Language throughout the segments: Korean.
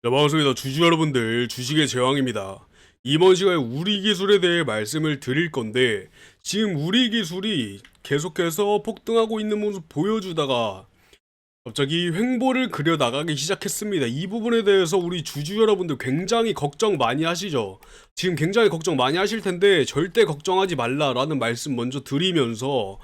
네, 반갑습니다. 주주 여러분들, 주식의 제왕입니다. 이번 시간에 우리 기술에 대해 말씀을 드릴 건데, 지금 우리 기술이 계속해서 폭등하고 있는 모습 보여주다가 갑자기 횡보를 그려 나가기 시작했습니다. 이 부분에 대해서 우리 주주 여러분들 굉장히 걱정 많이 하시죠? 지금 굉장히 걱정 많이 하실 텐데 절대 걱정하지 말라라는 말씀 먼저 드리면서,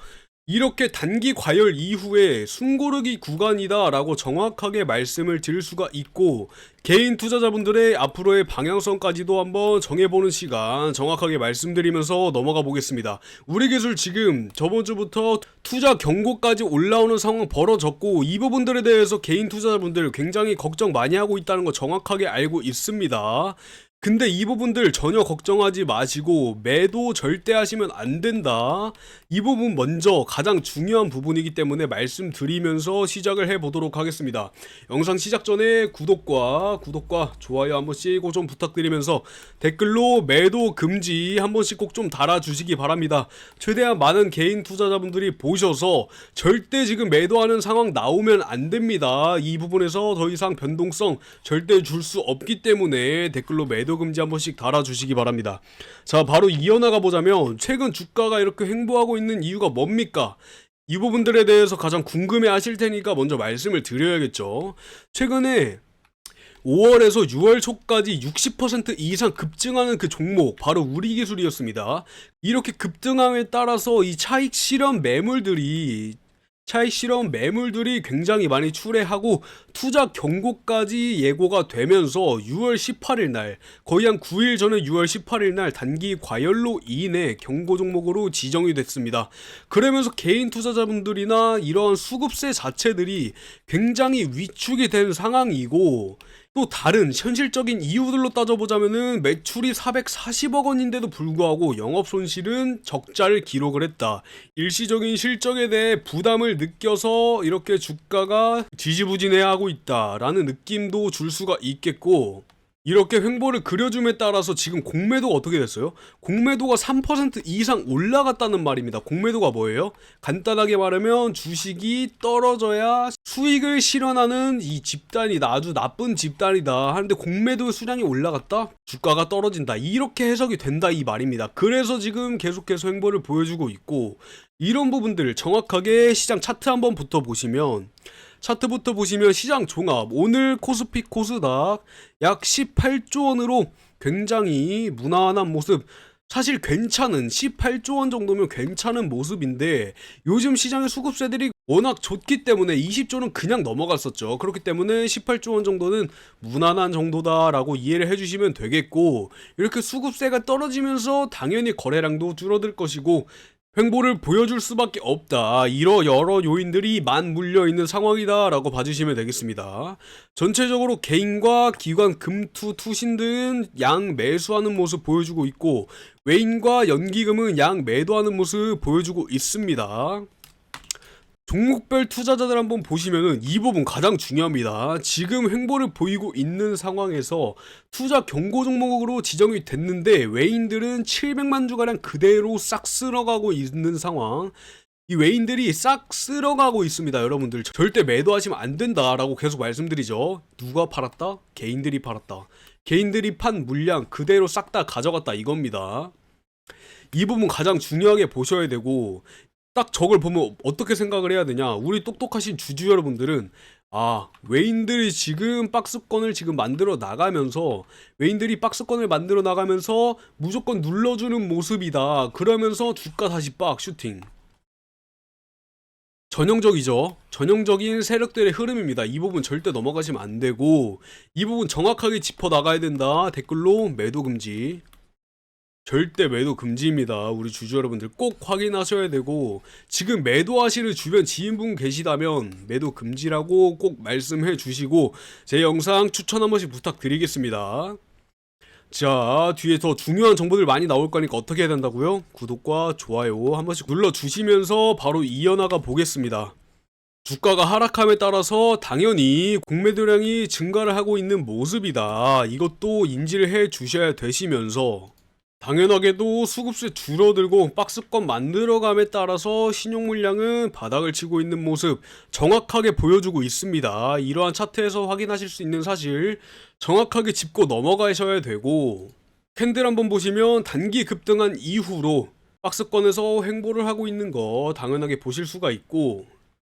이렇게 단기 과열 이후에 숨고르기 구간이다라고 정확하게 말씀을 드릴 수가 있고, 개인 투자자분들의 앞으로의 방향성까지도 한번 정해보는 시간 정확하게 말씀드리면서 넘어가 보겠습니다. 우리 기술 지금 저번 주부터 투자 경고까지 올라오는 상황 벌어졌고, 이 부분들에 대해서 개인 투자자분들 굉장히 걱정 많이 하고 있다는 거 정확하게 알고 있습니다. 근데 이 부분들 전혀 걱정하지 마시고 매도 절대 하시면 안 된다. 이 부분 먼저 가장 중요한 부분이기 때문에 말씀드리면서 시작을 해보도록 하겠습니다. 영상 시작 전에 구독과 좋아요 한 번씩 꼭 좀 부탁드리면서 댓글로 매도 금지 한 번씩 꼭 좀 달아주시기 바랍니다. 최대한 많은 개인 투자자분들이 보셔서 절대 지금 매도하는 상황 나오면 안 됩니다. 이 부분에서 더 이상 변동성 절대 줄 수 없기 때문에 댓글로 매도 금지 한 번씩 달아주시기 바랍니다. 자, 바로 이어나가 보자면 최근 주가가 이렇게 횡보하고 있는 이유가 뭡니까? 이 부분들에 대해서 가장 궁금해 하실 테니까 먼저 말씀을 드려야겠죠. 최근에 5월에서 6월 초까지 60% 이상 급증하는 그 종목 바로 우리 기술이었습니다. 이렇게 급등함에 따라서 이 차익 실험 매물들이 굉장히 많이 출회하고 투자 경고까지 예고가 되면서 6월 18일 날, 거의 한 9일 전에 6월 18일 날 단기 과열로 인해 경고 종목으로 지정이 됐습니다. 그러면서 개인 투자자분들이나 이러한 수급세 자체들이 굉장히 위축이 된 상황이고, 또 다른 현실적인 이유들로 따져보자면은 매출이 440억 원인데도 불구하고 영업 손실은 적자를 기록을 했다. 일시적인 실적에 대해 부담을 느껴서 이렇게 주가가 지지부진해하고 있다라는 느낌도 줄 수가 있겠고, 이렇게 횡보를 그려줌에 따라서 지금 공매도가 어떻게 됐어요? 공매도가 3% 이상 올라갔다는 말입니다. 공매도가 뭐예요? 간단하게 말하면 주식이 떨어져야 수익을 실현하는 이 집단이다, 아주 나쁜 집단이다 하는데, 공매도 수량이 올라갔다? 주가가 떨어진다, 이렇게 해석이 된다 이 말입니다. 그래서 지금 계속해서 횡보를 보여주고 있고, 이런 부분들 정확하게 시장 차트 한번 보시면 시장 종합 오늘 코스피 코스닥 약 18조 원으로 굉장히 무난한 모습, 사실 괜찮은 18조 원 정도면 괜찮은 모습인데, 요즘 시장의 수급세들이 워낙 좋기 때문에 20조는 그냥 넘어갔었죠. 그렇기 때문에 18조 원 정도는 무난한 정도다라고 이해를 해주시면 되겠고, 이렇게 수급세가 떨어지면서 당연히 거래량도 줄어들 것이고 횡보를 보여줄 수밖에 없다, 이러 여러 요인들이 맞물려있는 상황이다 라고 봐주시면 되겠습니다. 전체적으로 개인과 기관, 금투, 투신 등은 양 매수하는 모습 보여주고 있고, 외인과 연기금은 양 매도하는 모습 보여주고 있습니다. 종목별 투자자들 한번 보시면은 이 부분 가장 중요합니다. 지금 횡보를 보이고 있는 상황에서 투자 경고 종목으로 지정이 됐는데 외인들은 700만 주가량 그대로 싹 쓸어가고 있는 상황. 이 외인들이 싹 쓸어가고 있습니다. 여러분들 절대 매도하시면 안 된다라고 계속 말씀드리죠. 누가 팔았다? 개인들이 팔았다. 개인들이 판 물량 그대로 싹 다 가져갔다 이겁니다. 이 부분 가장 중요하게 보셔야 되고, 딱 저걸 보면 어떻게 생각을 해야 되냐, 우리 똑똑하신 주주 여러분들은 외인들이 지금 박스권을 지금 만들어 나가면서, 무조건 눌러주는 모습이다, 그러면서 주가 다시 빡 슈팅. 전형적이죠. 전형적인 세력들의 흐름입니다. 이 부분 절대 넘어가시면 안 되고, 이 부분 정확하게 짚어 나가야 된다. 댓글로 매도 금지, 절대 매도 금지입니다. 우리 주주 여러분들 꼭 확인하셔야 되고, 지금 매도하시는 주변 지인분 계시다면 매도 금지라고 꼭 말씀해 주시고, 제 영상 추천 한 번씩 부탁드리겠습니다. 자, 뒤에 더 중요한 정보들 많이 나올 거니까 어떻게 해야 된다고요? 구독과 좋아요 한 번씩 눌러주시면서 바로 이어나가 보겠습니다. 주가가 하락함에 따라서 당연히 공매도량이 증가를 하고 있는 모습이다, 이것도 인지를 해 주셔야 되시면서, 당연하게도 수급세 줄어들고 박스권 만들어감에 따라서 신용 물량은 바닥을 치고 있는 모습 정확하게 보여주고 있습니다. 이러한 차트에서 확인하실 수 있는 사실 정확하게 짚고 넘어가셔야 되고, 캔들 한번 보시면 단기 급등한 이후로 박스권에서 횡보를 하고 있는 거 당연하게 보실 수가 있고,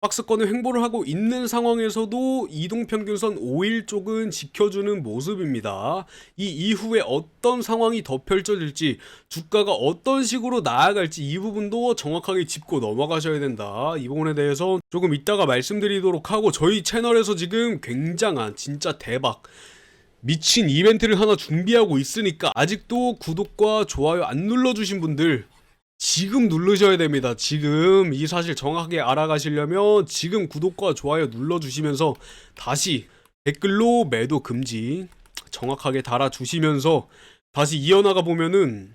박스권을 횡보를 하고 있는 상황에서도 이동평균선 5일 쪽은 지켜주는 모습입니다. 이 이후에 어떤 상황이 더 펼쳐질지, 주가가 어떤 식으로 나아갈지 이 부분도 정확하게 짚고 넘어가셔야 된다. 이 부분에 대해서 조금 이따가 말씀드리도록 하고, 저희 채널에서 지금 굉장한 진짜 대박 미친 이벤트를 하나 준비하고 있으니까 아직도 구독과 좋아요 안 눌러주신 분들 지금 누르셔야 됩니다. 지금 이 사실 정확하게 알아가시려면 지금 구독과 좋아요 눌러주시면서 다시 댓글로 매도 금지 정확하게 달아주시면서 다시 이어나가 보면은,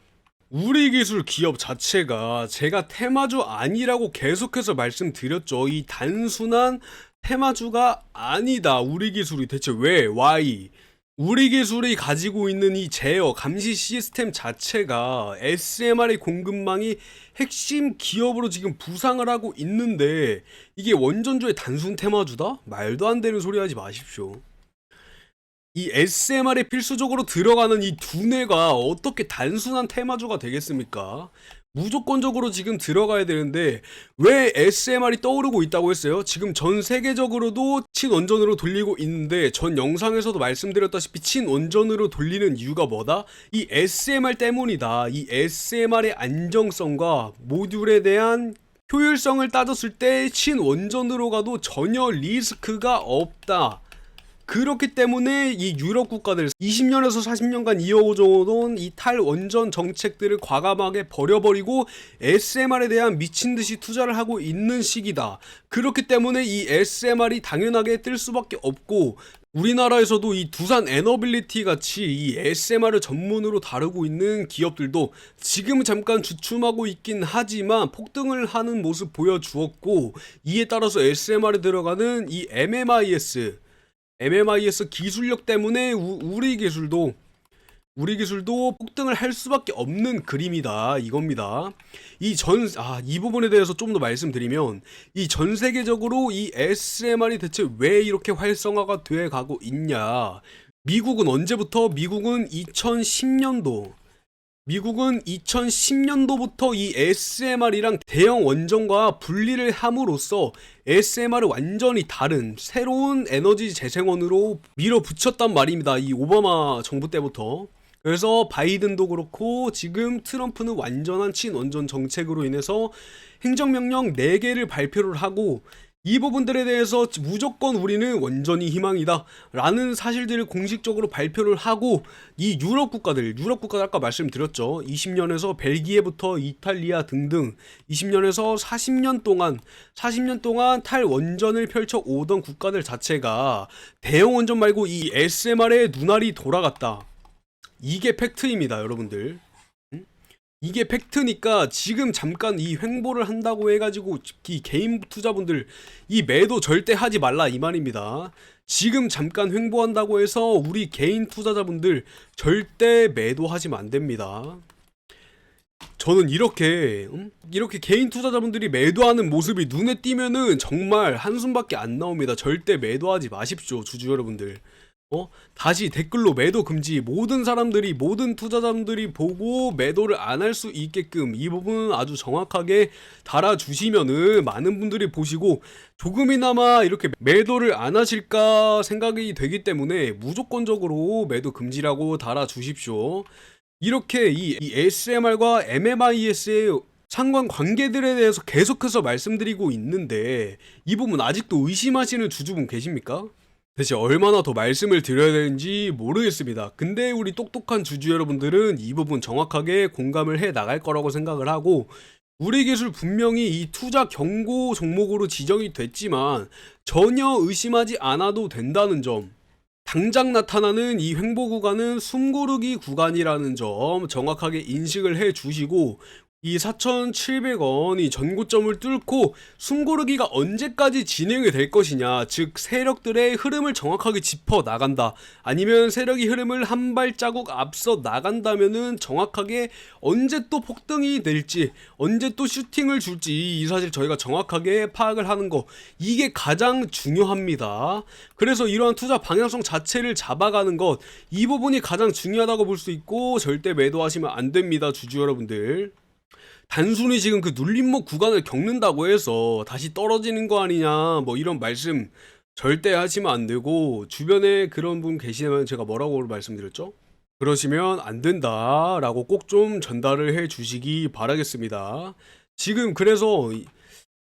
우리기술 기업 자체가 제가 테마주 아니라고 계속해서 말씀드렸죠. 이 단순한 테마주가 아니다. 우리기술이 대체 왜? Why? 우리기술이 가지고 있는 이 제어 감시 시스템 자체가 SMR의 공급망이 핵심 기업으로 지금 부상을 하고 있는데, 이게 원전주의 단순 테마주다? 말도 안 되는 소리 하지 마십시오. 이 SMR에 필수적으로 들어가는 이 두뇌가 어떻게 단순한 테마주가 되겠습니까? 무조건적으로 지금 들어가야 되는데 왜 SMR이 떠오르고 있다고 했어요? 지금 전 세계적으로도 친원전으로 돌리고 있는데, 전 영상에서도 말씀드렸다시피 친원전으로 돌리는 이유가 뭐다? 이 SMR 때문이다. 이 SMR의 안정성과 모듈에 대한 효율성을 따졌을 때 친원전으로 가도 전혀 리스크가 없다. 그렇기 때문에 이 유럽 국가들 20년에서 40년간 이어오던 이 탈원전 정책들을 과감하게 버려버리고 SMR에 대한 미친듯이 투자를 하고 있는 시기다. 그렇기 때문에 이 SMR이 당연하게 뜰 수밖에 없고, 우리나라에서도 이 두산 에너빌리티 같이 이 SMR을 전문으로 다루고 있는 기업들도 지금 잠깐 주춤하고 있긴 하지만 폭등을 하는 모습 보여주었고, 이에 따라서 SMR에 들어가는 이 MMIS 기술력 때문에 우리 기술도 폭등을 할 수밖에 없는 그림이다 이겁니다. 이 부분에 대해서 좀 더 말씀드리면, 이 전 세계적으로 이 SMR이 대체 왜 이렇게 활성화가 돼 가고 있냐. 미국은 언제부터? 미국은 2010년도부터 이 SMR이랑 대형 원전과 분리를 함으로써 SMR을 완전히 다른 새로운 에너지 재생원으로 밀어붙였단 말입니다. 이 오바마 정부 때부터. 그래서 바이든도 그렇고 지금 트럼프는 완전한 친원전 정책으로 인해서 행정명령 4개를 발표를 하고, 이 부분들에 대해서 무조건 우리는 원전이 희망이다 라는 사실들을 공식적으로 발표를 하고, 이 유럽 국가들 아까 말씀드렸죠. 20년에서 벨기에부터 이탈리아 등등 20년에서 40년 동안 탈원전을 펼쳐오던 국가들 자체가 대형 원전 말고 이 SMR에 눈알이 돌아갔다. 이게 팩트입니다, 여러분들. 이게 팩트니까 지금 잠깐 이 횡보를 한다고 해가지고 이 개인 투자분들 이 매도 절대 하지 말라 이 말입니다. 지금 잠깐 횡보한다고 해서 우리 개인 투자자분들 절대 매도하시면 안 됩니다. 저는 이렇게 개인 투자자분들이 매도하는 모습이 눈에 띄면은 정말 한숨밖에 안 나옵니다. 절대 매도하지 마십시오, 주주 여러분들. 다시 댓글로 매도 금지, 모든 투자자분들이 보고 매도를 안 할 수 있게끔 이 부분 아주 정확하게 달아주시면은 많은 분들이 보시고 조금이나마 이렇게 매도를 안 하실까 생각이 되기 때문에 무조건적으로 매도 금지라고 달아주십시오. 이렇게 이 SMR과 MMIS의 상관 관계들에 대해서 계속해서 말씀드리고 있는데, 이 부분 아직도 의심하시는 주주분 계십니까? 대체 얼마나 더 말씀을 드려야 되는지 모르겠습니다. 근데 우리 똑똑한 주주 여러분들은 이 부분 정확하게 공감을 해 나갈 거라고 생각을 하고, 우리 기술 분명히 이 투자 경고 종목으로 지정이 됐지만 전혀 의심하지 않아도 된다는 점, 당장 나타나는 이 횡보 구간은 숨고르기 구간이라는 점 정확하게 인식을 해 주시고, 이 4,700원이 전고점을 뚫고 숨고르기가 언제까지 진행이 될 것이냐, 즉 세력들의 흐름을 정확하게 짚어 나간다, 아니면 세력이 흐름을 한 발자국 앞서 나간다면은 정확하게 언제 또 폭등이 될지, 언제 또 슈팅을 줄지, 이 사실 저희가 정확하게 파악을 하는 거, 이게 가장 중요합니다. 그래서 이러한 투자 방향성 자체를 잡아가는 것, 이 부분이 가장 중요하다고 볼 수 있고, 절대 매도하시면 안 됩니다, 주주 여러분들. 단순히 지금 그 눌림목 구간을 겪는다고 해서 다시 떨어지는 거 아니냐, 뭐 이런 말씀 절대 하시면 안 되고, 주변에 그런 분 계시면 제가 뭐라고 말씀드렸죠? 그러시면 안 된다라고 꼭 좀 전달을 해 주시기 바라겠습니다. 지금 그래서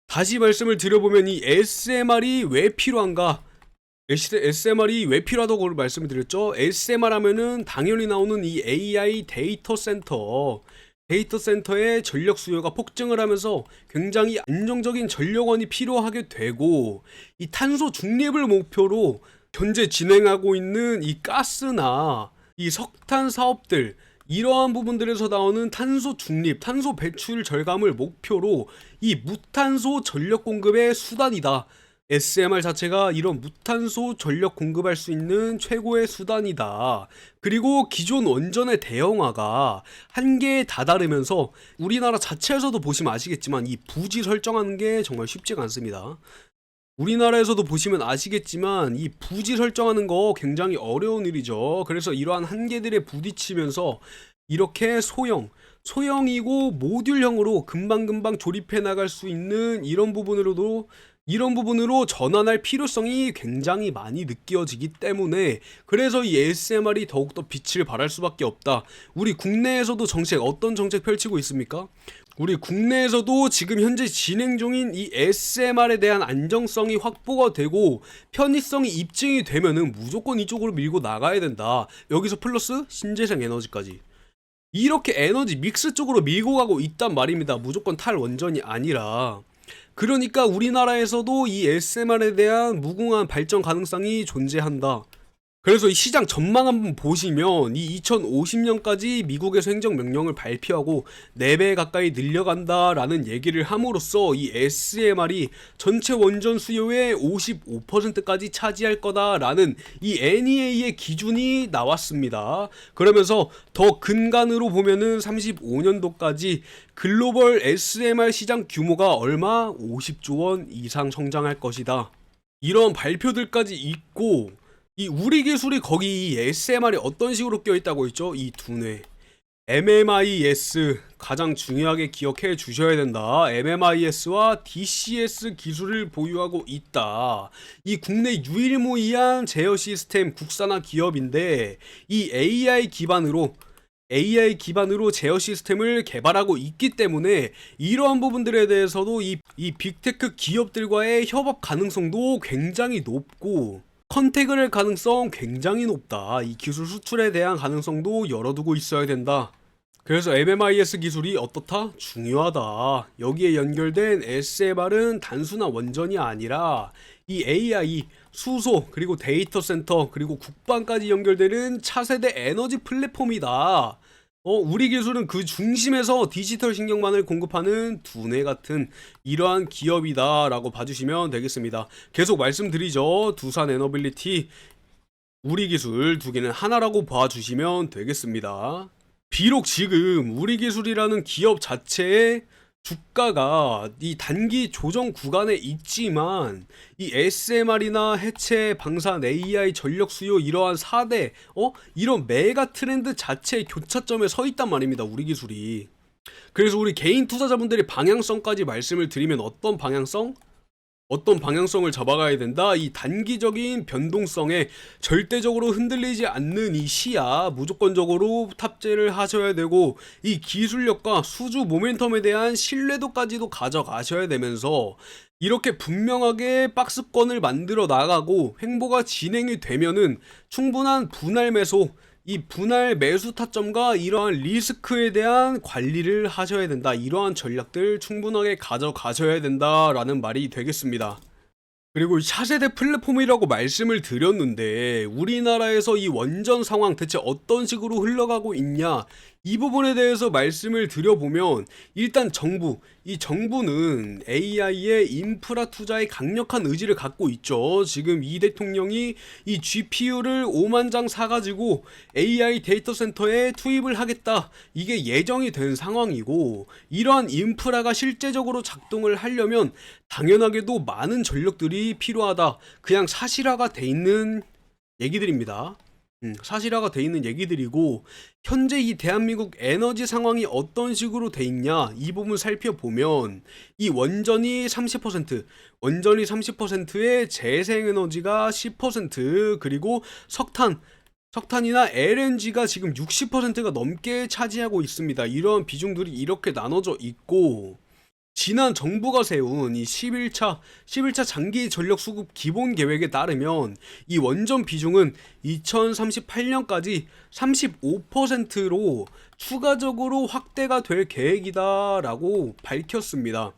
다시 말씀을 드려보면, 이 SMR이 왜 필요한가? SMR이 왜 필요하다고 말씀을 드렸죠? SMR 하면은 당연히 나오는 이 AI 데이터 센터의 전력 수요가 폭증을 하면서 굉장히 안정적인 전력원이 필요하게 되고, 이 탄소 중립을 목표로 현재 진행하고 있는 이 가스나 이 석탄 사업들, 이러한 부분들에서 나오는 탄소 중립, 탄소 배출 절감을 목표로 이 무탄소 전력 공급의 수단이다. SMR 자체가 이런 무탄소 전력 공급할 수 있는 최고의 수단이다. 그리고 기존 원전의 대형화가 한계에 다다르면서 우리나라 자체에서도 보시면 아시겠지만 이 부지 설정하는 게 정말 쉽지가 않습니다. 우리나라에서도 보시면 아시겠지만 이 부지 설정하는 거 굉장히 어려운 일이죠. 그래서 이러한 한계들에 부딪히면서 이렇게 소형이고 모듈형으로 금방금방 조립해 나갈 수 있는 이런 부분으로 전환할 필요성이 굉장히 많이 느껴지기 때문에, 그래서 이 ASMR이 더욱더 빛을 발할 수밖에 없다. 우리 국내에서도 어떤 정책 펼치고 있습니까? 우리 국내에서도 지금 현재 진행 중인 이 SMR에 대한 안정성이 확보가 되고 편의성이 입증이 되면은 무조건 이쪽으로 밀고 나가야 된다. 여기서 플러스 신재생 에너지까지. 이렇게 에너지 믹스 쪽으로 밀고 가고 있단 말입니다. 무조건 탈원전이 아니라. 그러니까 우리나라에서도 이 SMR에 대한 무궁한 발전 가능성이 존재한다. 그래서 이 시장 전망 한번 보시면 이 2050년까지 미국에서 행정명령을 발표하고 4배 가까이 늘려간다라는 얘기를 함으로써 이 SMR이 전체 원전 수요의 55%까지 차지할 거다라는 이 NEA의 기준이 나왔습니다. 그러면서 더 근간으로 보면은 35년도까지 글로벌 SMR 시장 규모가 얼마? 50조 원 이상 성장할 것이다. 이런 발표들까지 있고, 이 우리 기술이 거기 SMR이 어떤 식으로 껴있다고 했죠? 이 두뇌 MMIS 가장 중요하게 기억해 주셔야 된다. MMIS와 DCS 기술을 보유하고 있다. 이 국내 유일무이한 제어 시스템 국산화 기업인데, 이 AI 기반으로 제어 시스템을 개발하고 있기 때문에 이러한 부분들에 대해서도 이 빅테크 기업들과의 협업 가능성도 굉장히 높고 컨택을 할 가능성 굉장히 높다. 이 기술 수출에 대한 가능성도 열어두고 있어야 된다. 그래서 MMIS 기술이 어떻다? 중요하다. 여기에 연결된 SMR은 단순한 원전이 아니라 이 AI, 수소, 그리고 데이터 센터, 그리고 국방까지 연결되는 차세대 에너지 플랫폼이다. 우리 기술은 그 중심에서 디지털 신경망을 공급하는 두뇌 같은 이러한 기업이다 라고 봐주시면 되겠습니다. 계속 말씀드리죠. 두산 에너빌리티, 우리 기술 두 개는 하나라고 봐주시면 되겠습니다. 비록 지금 우리 기술이라는 기업 자체의 주가가 이 단기 조정 구간에 있지만 이 SMR이나 해체, 방산, AI, 전력 수요, 이러한 4대 이런 메가 트렌드 자체의 교차점에 서 있단 말입니다, 우리 기술이. 그래서 우리 개인 투자자분들의 방향성까지 말씀을 드리면 어떤 방향성을 잡아가야 된다? 이 단기적인 변동성에 절대적으로 흔들리지 않는 이 시야 무조건적으로 탑재를 하셔야 되고, 이 기술력과 수주 모멘텀에 대한 신뢰도까지도 가져가셔야 되면서 이렇게 분명하게 박스권을 만들어 나가고 횡보가 진행이 되면은 충분한 분할 매수, 이 분할 매수 타점과 이러한 리스크에 대한 관리를 하셔야 된다. 이러한 전략들 충분하게 가져가셔야 된다라는 말이 되겠습니다. 그리고 차세대 플랫폼이라고 말씀을 드렸는데 우리나라에서 이 원전 상황 대체 어떤 식으로 흘러가고 있냐, 이 부분에 대해서 말씀을 드려보면 일단 이 정부는 AI의 인프라 투자에 강력한 의지를 갖고 있죠. 지금 이 대통령이 이 GPU를 5만 장 사가지고 AI 데이터 센터에 투입을 하겠다. 이게 예정이 된 상황이고 이러한 인프라가 실제적으로 작동을 하려면 당연하게도 많은 전력들이 필요하다. 그냥 사실화가 돼 있는 얘기들입니다. 사실화가 돼 있는 얘기들이고 현재 이 대한민국 에너지 상황이 어떤 식으로 돼 있냐 이 부분 살펴보면 이 원전이 30%의 재생에너지가 10% 그리고 석탄이나 LNG가 지금 60%가 넘게 차지하고 있습니다. 이런 비중들이 이렇게 나눠져 있고 지난 정부가 세운 이 11차 장기 전력 수급 기본 계획에 따르면 이 원전 비중은 2038년까지 35%로 추가적으로 확대가 될 계획이다라고 밝혔습니다.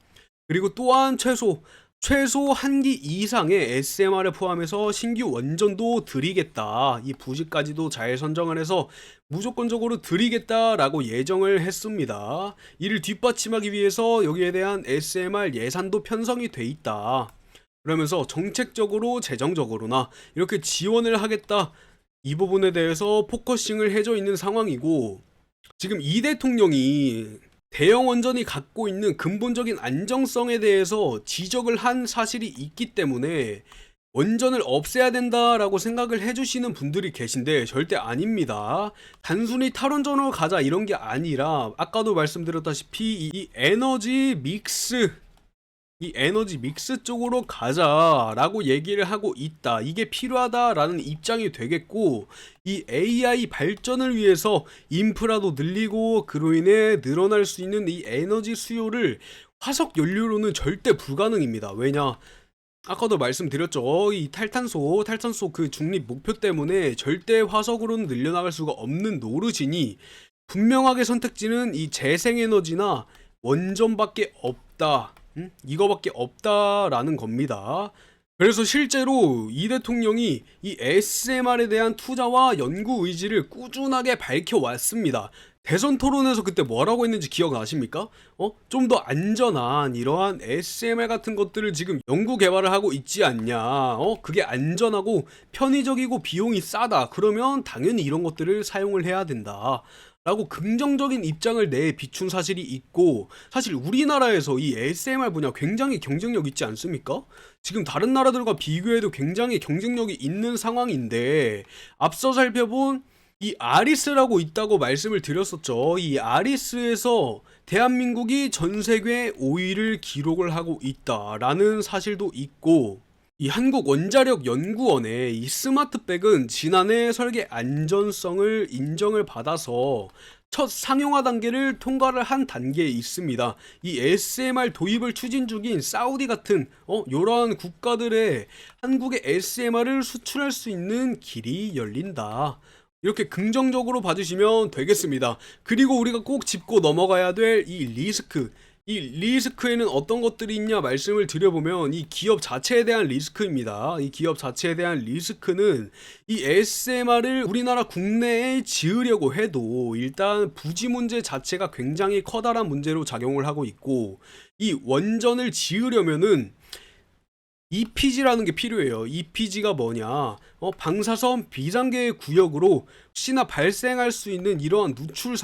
그리고 또한 최소 한 기 이상의 SMR을 포함해서 신규 원전도 드리겠다. 이 부지까지도 잘 선정을 해서 무조건적으로 드리겠다라고 예정을 했습니다. 이를 뒷받침하기 위해서 여기에 대한 SMR 예산도 편성이 돼 있다. 그러면서 정책적으로 재정적으로나 이렇게 지원을 하겠다. 이 부분에 대해서 포커싱을 해줘 있는 상황이고 지금 이 대통령이 대형 원전이 갖고 있는 근본적인 안정성에 대해서 지적을 한 사실이 있기 때문에 원전을 없애야 된다라고 생각을 해주시는 분들이 계신데 절대 아닙니다. 단순히 탈원전으로 가자 이런 게 아니라 아까도 말씀드렸다시피 이 에너지 믹스 쪽으로 가자라고 얘기를 하고 있다. 이게 필요하다라는 입장이 되겠고 이 AI 발전을 위해서 인프라도 늘리고 그로 인해 늘어날 수 있는 이 에너지 수요를 화석 연료로는 절대 불가능입니다. 왜냐? 아까도 말씀드렸죠. 이 탈탄소 그 중립 목표 때문에 절대 화석으로는 늘려나갈 수가 없는 노릇이니 분명하게 선택지는 이 재생에너지나 원전밖에 없다. 이거밖에 없다라는 겁니다. 그래서 실제로 이 대통령이 이 SMR에 대한 투자와 연구 의지를 꾸준하게 밝혀왔습니다. 대선 토론에서 그때 뭐라고 했는지 기억나십니까? 좀 더 안전한 이러한 SMR 같은 것들을 지금 연구 개발을 하고 있지 않냐. 그게 안전하고 편의적이고 비용이 싸다. 그러면 당연히 이런 것들을 사용을 해야 된다. 라고 긍정적인 입장을 내 비춘 사실이 있고 사실 우리나라에서 이 ASMR 분야 굉장히 경쟁력 있지 않습니까? 지금 다른 나라들과 비교해도 굉장히 경쟁력이 있는 상황인데 앞서 살펴본 이 아리스라고 있다고 말씀을 드렸었죠. 이 아리스에서 대한민국이 전 세계 5위를 기록을 하고 있다라는 사실도 있고 이 한국원자력연구원의 이 스마트백은 지난해 설계 안전성을 인정을 받아서 첫 상용화 단계를 통과를 한 단계에 있습니다. 이 SMR 도입을 추진 중인 사우디 같은 이러한 국가들의 한국의 SMR을 수출할 수 있는 길이 열린다. 이렇게 긍정적으로 봐주시면 되겠습니다. 그리고 우리가 꼭 짚고 넘어가야 될 이 리스크에는 어떤 것들이 있냐 말씀을 드려보면 이 기업 자체에 대한 리스크입니다. 이 기업 자체에 대한 리스크는 이 SMR을 우리나라 국내에 지으려고 해도 일단 부지 문제 자체가 굉장히 커다란 문제로 작용을 하고 있고 이 원전을 지으려면은 EPG라는 게 필요해요. EPG가 뭐냐? 방사선 비상계획 구역으로 혹시나 발생할 수 있는 이러한 누출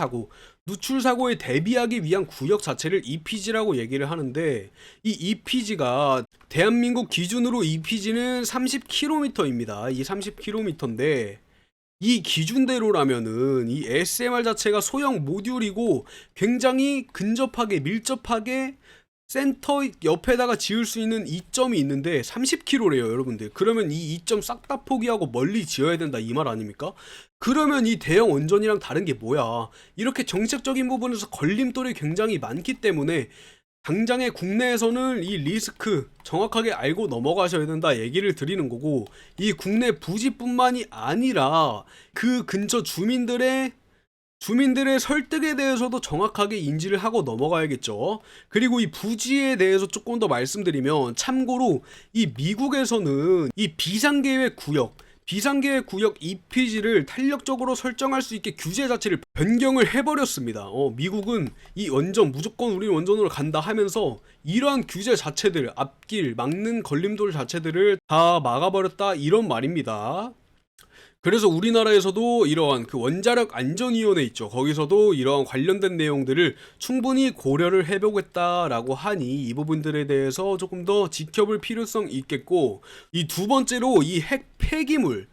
사고에 대비하기 위한 구역 자체를 EPG라고 얘기를 하는데 이 EPG가 대한민국 기준으로 EPG는 30km입니다. 이 30km인데 이 기준대로라면은 이 SMR 자체가 소형 모듈이고 굉장히 밀접하게 센터 옆에다가 지을 수 있는 이점이 있는데 30km래요 여러분들. 그러면 이 이점 싹 다 포기하고 멀리 지어야 된다 이 말 아닙니까? 그러면 이 대형 원전이랑 다른 게 뭐야? 이렇게 정책적인 부분에서 걸림돌이 굉장히 많기 때문에 당장의 국내에서는 이 리스크 정확하게 알고 넘어가셔야 된다 얘기를 드리는 거고 이 국내 부지뿐만이 아니라 그 근처 주민들의 설득에 대해서도 정확하게 인지를 하고 넘어가야겠죠. 그리고 이 부지에 대해서 조금 더 말씀드리면 참고로 이 미국에서는 이 비상계획 구역 비상계 구역 EPG를 탄력적으로 설정할 수 있게 규제 자체를 변경을 해버렸습니다. 미국은 이 원전 무조건 우리 원전으로 간다 하면서 이러한 규제 자체들, 앞길 막는 걸림돌 자체들을 다 막아버렸다 이런 말입니다. 그래서 우리나라에서도 이러한 그 원자력 안전위원회 있죠. 거기서도 이러한 관련된 내용들을 충분히 고려를 해보겠다라고 하니 이 부분들에 대해서 조금 더 지켜볼 필요성이 있겠고, 이 두 번째로 이 핵 폐기물,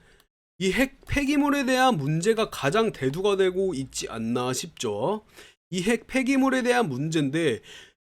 이 핵 폐기물에 대한 문제가 가장 대두가 되고 있지 않나 싶죠. 이 핵 폐기물에 대한 문제인데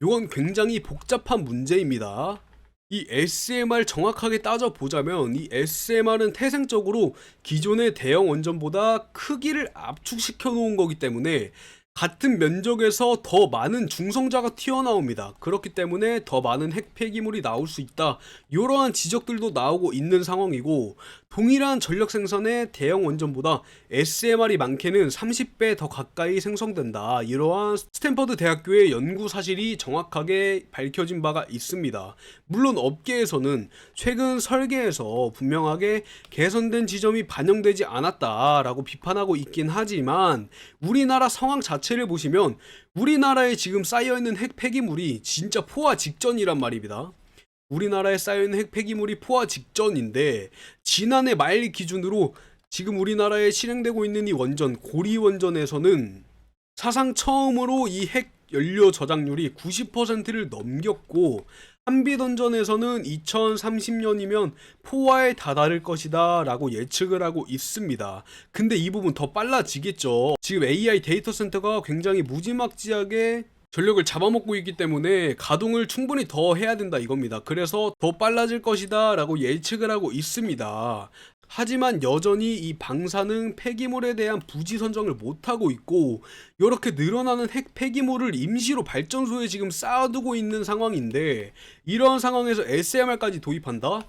이건 굉장히 복잡한 문제입니다. 이 SMR 정확하게 따져보자면 이 SMR은 태생적으로 기존의 대형 원전보다 크기를 압축시켜 놓은 거기 때문에 같은 면적에서 더 많은 중성자가 튀어나옵니다. 그렇기 때문에 더 많은 핵 폐기물이 나올 수 있다, 이러한 지적들도 나오고 있는 상황이고, 동일한 전력 생산의 대형 원전보다 SMR이 많게는 30배 더 가까이 생성된다, 이러한 스탠퍼드 대학교의 연구 사실이 정확하게 밝혀진 바가 있습니다. 물론 업계에서는 최근 설계에서 분명하게 개선된 지점이 반영되지 않았다라고 비판하고 있긴 하지만, 우리나라 상황 자체를 보시면 우리나라에 지금 쌓여있는 핵 폐기물이 진짜 포화 직전이란 말입니다. 우리나라에 쌓여있는 핵 폐기물이 포화 직전인데, 지난해 말 기준으로 지금 우리나라에 실행되고 있는 이 원전, 고리 원전에서는 사상 처음으로 이 핵 연료 저장률이 90%를 넘겼고, 한비던전에서는 2030년이면 포화에 다다를 것이다 라고 예측을 하고 있습니다. 근데 이 부분 더 빨라지겠죠. 지금 AI 데이터 센터가 굉장히 무지막지하게 전력을 잡아먹고 있기 때문에 가동을 충분히 더 해야 된다 이겁니다. 그래서 더 빨라질 것이다 라고 예측을 하고 있습니다. 하지만 여전히 이 방사능 폐기물에 대한 부지 선정을 못하고 있고, 이렇게 늘어나는 핵 폐기물을 임시로 발전소에 지금 쌓아두고 있는 상황인데, 이러한 상황에서 SMR까지 도입한다?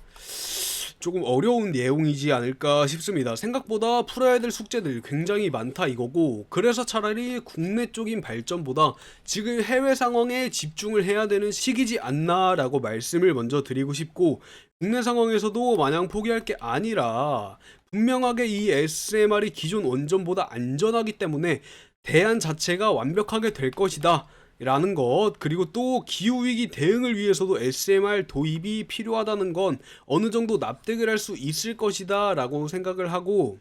조금 어려운 내용이지 않을까 싶습니다. 생각보다 풀어야 될 숙제들 굉장히 많다 이거고, 그래서 차라리 국내 쪽인 발전보다 지금 해외 상황에 집중을 해야 되는 시기지 않나 라고 말씀을 먼저 드리고 싶고, 국내 상황에서도 마냥 포기할 게 아니라 분명하게 이 SMR이 기존 원전보다 안전하기 때문에 대안 자체가 완벽하게 될 것이다 라는 것, 그리고 또 기후위기 대응을 위해서도 SMR 도입이 필요하다는 건 어느 정도 납득을 할 수 있을 것이다 라고 생각을 하고,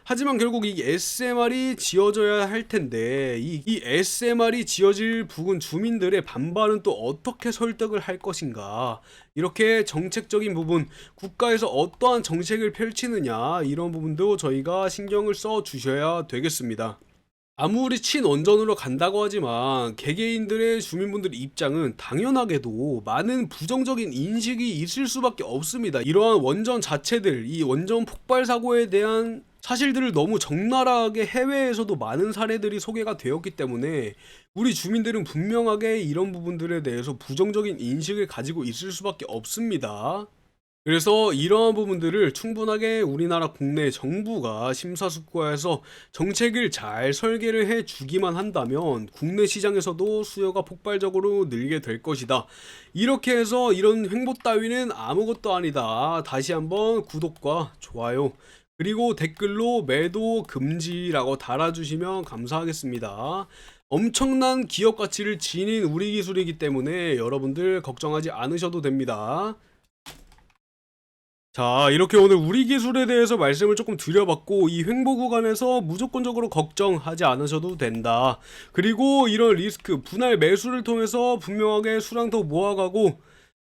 하지만 결국 이 SMR이 지어져야 할 텐데 이 SMR이 지어질 부근 주민들의 반발은 또 어떻게 설득을 할 것인가, 이렇게 정책적인 부분, 국가에서 어떠한 정책을 펼치느냐, 이런 부분도 저희가 신경을 써 주셔야 되겠습니다. 아무리 친원전으로 간다고 하지만 개개인들의 주민분들 입장은 당연하게도 많은 부정적인 인식이 있을 수밖에 없습니다. 이러한 원전 자체들, 이 원전 폭발 사고에 대한 사실들을 너무 적나라하게 해외에서도 많은 사례들이 소개가 되었기 때문에 우리 주민들은 분명하게 이런 부분들에 대해서 부정적인 인식을 가지고 있을 수밖에 없습니다. 그래서 이러한 부분들을 충분하게 우리나라 국내 정부가 심사숙고해서 정책을 잘 설계를 해 주기만 한다면 국내 시장에서도 수요가 폭발적으로 늘게 될 것이다. 이렇게 해서 이런 횡보 따위는 아무것도 아니다, 다시 한번 구독과 좋아요 그리고 댓글로 매도 금지라고 달아주시면 감사하겠습니다. 엄청난 기업 가치를 지닌 우리 기술이기 때문에 여러분들 걱정하지 않으셔도 됩니다. 자, 이렇게 오늘 우리 기술에 대해서 말씀을 조금 드려봤고, 이 횡보 구간에서 무조건적으로 걱정하지 않으셔도 된다. 그리고 이런 리스크, 분할 매수를 통해서 분명하게 수량 더 모아가고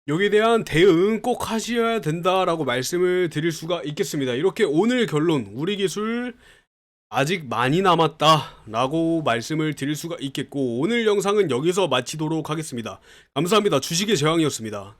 여기에 대한 대응 꼭 하셔야 된다라고 말씀을 드릴 수가 있겠습니다. 이렇게 오늘 결론, 우리 기술 아직 많이 남았다 라고 말씀을 드릴 수가 있겠고, 오늘 영상은 여기서 마치도록 하겠습니다. 감사합니다. 주식의 제왕이었습니다.